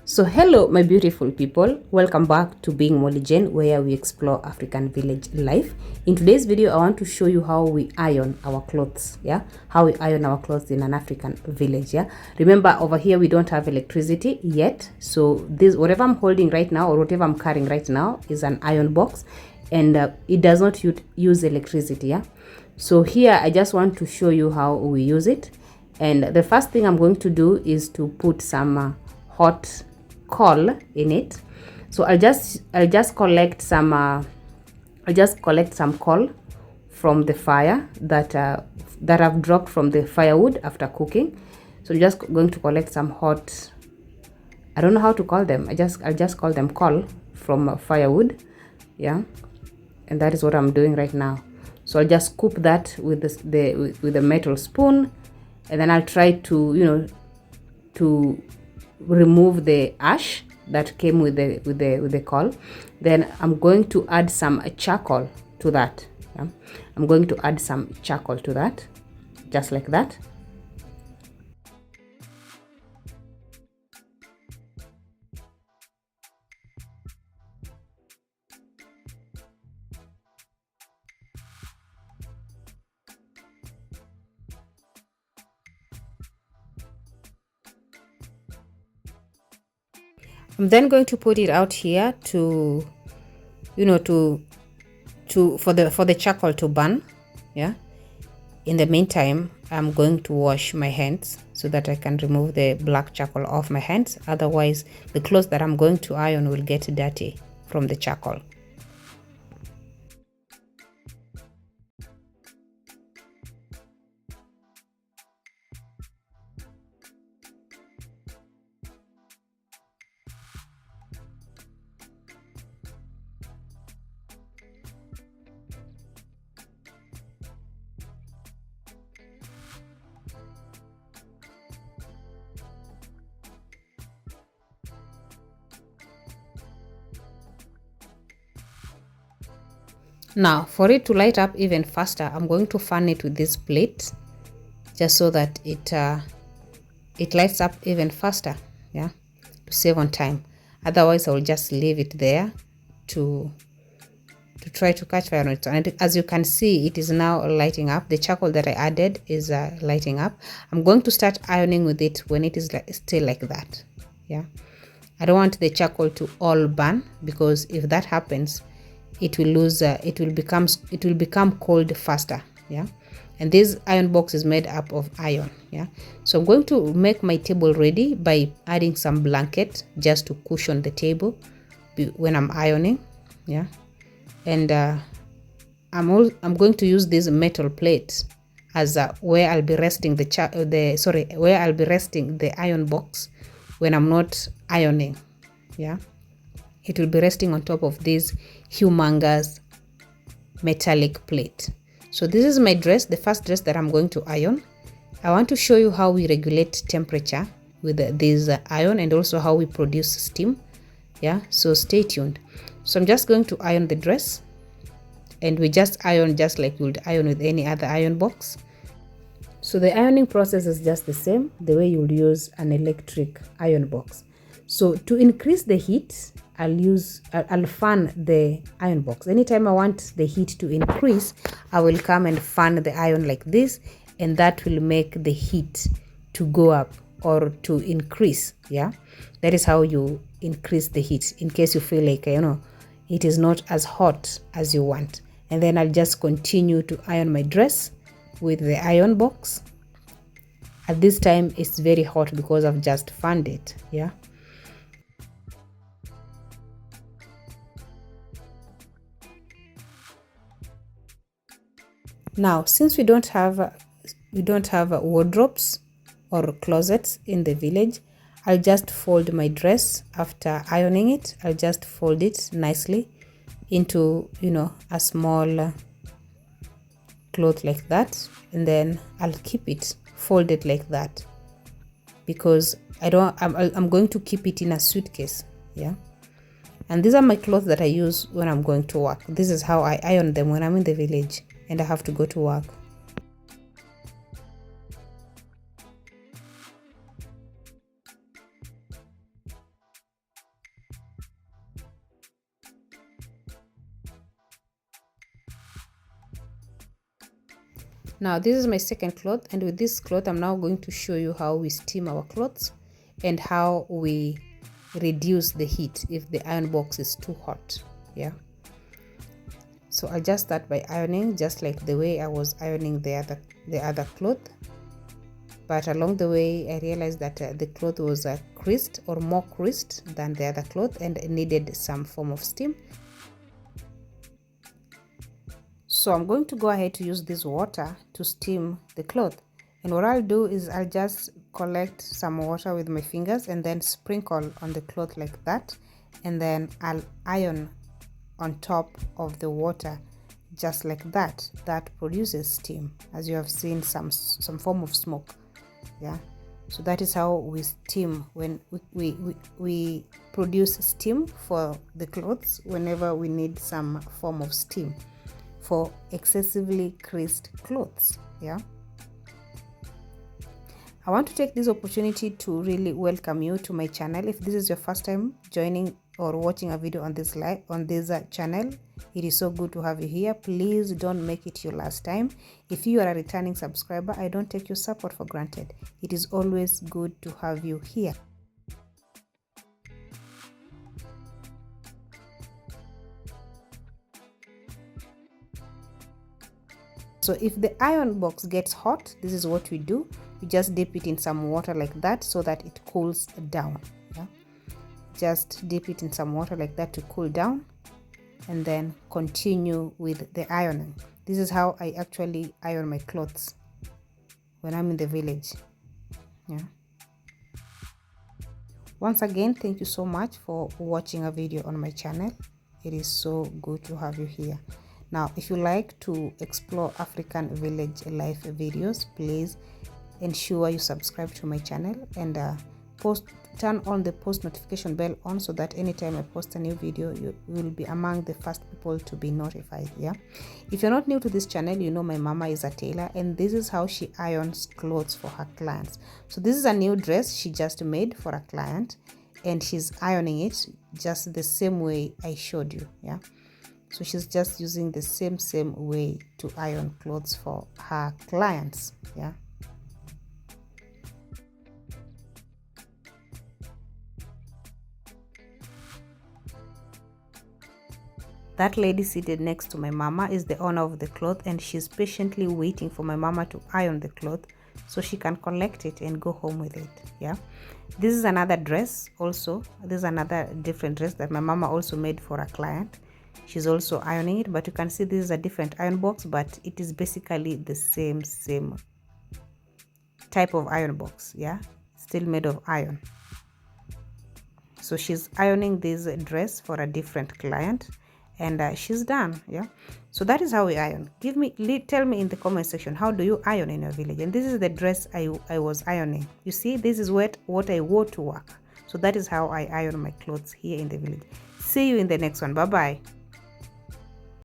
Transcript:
So hello my beautiful people, welcome back to Being Molyne, where we explore African village life. In today's video I want to show you how we iron our clothes. How we iron our clothes in an African village. Remember, over here we don't have electricity yet, so this whatever I'm holding right now or whatever I'm carrying right now is an iron box, and it does not use electricity. So here I just want to show you how we use it. And the first thing I'm going to do is to put some hot coal in it. So I'll just collect some coal from the fire that I've dropped from the firewood after cooking. So I'm just going to collect some hot, I don't know how to call them, I'll just call them coal from firewood. And that is what I'm doing right now. So I'll just scoop that with the metal spoon, and then I'll try to to remove the ash that came with the coal. Then I'm going to add some charcoal to that. I'm going to add some charcoal to that, just like that. I'm then going to put it out here to for the charcoal to burn. In the meantime, I'm going to wash my hands so that I can remove the black charcoal off my hands. Otherwise the clothes that I'm going to iron will get dirty from the charcoal. Now for it to light up even faster, I'm going to fan it with this plate, just so that it lights up even faster, to save on time. Otherwise I will just leave it there to try to catch fire on it. And as you can see, it is now lighting up. The charcoal that I added is lighting up. I'm going to start ironing with it when it is still like that. I don't want the charcoal to all burn, because if that happens, it will lose it will become cold faster. And this iron box is made up of iron. So I'm going to make my table ready by adding some blanket just to cushion the table when I'm ironing. And I'm going to use this metal plate as where I'll be resting where I'll be resting the iron box when I'm not ironing. It will be resting on top of this humongous metallic plate. So this is my dress, the first dress that I'm going to iron. I want to show you how we regulate temperature with this iron, and also how we produce steam. So stay tuned. So I'm just going to iron the dress, and we just iron just like you would iron with any other iron box. So the ironing process is just the same, the way you would use an electric iron box. So to increase the heat, I'll fan the iron box. Anytime I want the heat to increase, I will come and fan the iron like this, and that will make the heat to go up or to increase. That is how you increase the heat, in case you feel like it is not as hot as you want. And then I'll just continue to iron my dress with the iron box. At this time it's very hot because I've just fanned it. Now, since we don't have wardrobes or closets in the village, I'll just fold my dress after ironing it. I'll just fold it nicely into a small cloth like that, and then I'll keep it folded like that, because I'm going to keep it in a suitcase. And these are my clothes that I use when I'm going to work. This is how I iron them when I'm in the village and I have to go to work. Now this is my second cloth, and with this cloth I'm now going to show you how we steam our clothes and how we reduce the heat if the iron box is too hot. Yeah, so I'll just start by ironing just like the way I was ironing the other cloth, but along the way I realized that the cloth was creased or more creased than the other cloth and it needed some form of steam. So I'm going to go ahead to use this water to steam the cloth, and what I'll do is I'll just collect some water with my fingers and then sprinkle on the cloth like that, and then I'll iron on top of the water just like that. That produces steam, as you have seen some form of smoke. Yeah, so that is how we steam when we produce steam for the clothes whenever we need some form of steam for excessively creased clothes. Yeah, I want to take this opportunity to really welcome you to my channel. If this is your first time joining or watching a video on this channel, it is so good to have you here. Please don't make it your last time. If you are a returning subscriber, I don't take your support for granted. It is always good to have you here. So if the iron box gets hot, this is what we do. We just dip it in some water like that so that it cools down. Yeah? Just dip it in some water like that to cool down, and then continue with the ironing. This is how I actually iron my clothes when I'm in the village. Yeah. Once again, thank you so much for watching a video on my channel. It is so good to have you here. Now, if you like to explore African village life videos, please ensure you subscribe to my channel and turn on the post notification bell on, so that anytime I post a new video, you will be among the first people to be notified. Yeah, if you're not new to this channel, you know my mama is a tailor, and this is how she irons clothes for her clients. So this is a new dress she just made for a client, and she's ironing it just the same way I showed you. Yeah, so she's just using the same way to iron clothes for her clients. Yeah. That lady seated next to my mama is the owner of the cloth, and she's patiently waiting for my mama to iron the cloth so she can collect it and go home with it. Yeah, this is another dress also. This is another different dress that my mama also made for a client. She's also ironing it, but you can see this is a different iron box, but it is basically the same type of iron box. Yeah, still made of iron. So she's ironing this dress for a different client, and she's done. Yeah, so that is how we iron. Tell me in the comment section, how do you iron in your village? And this is the dress I was ironing. You see, this is what I wore to work. So that is how I iron my clothes here in the village. See you in the next one. Bye bye.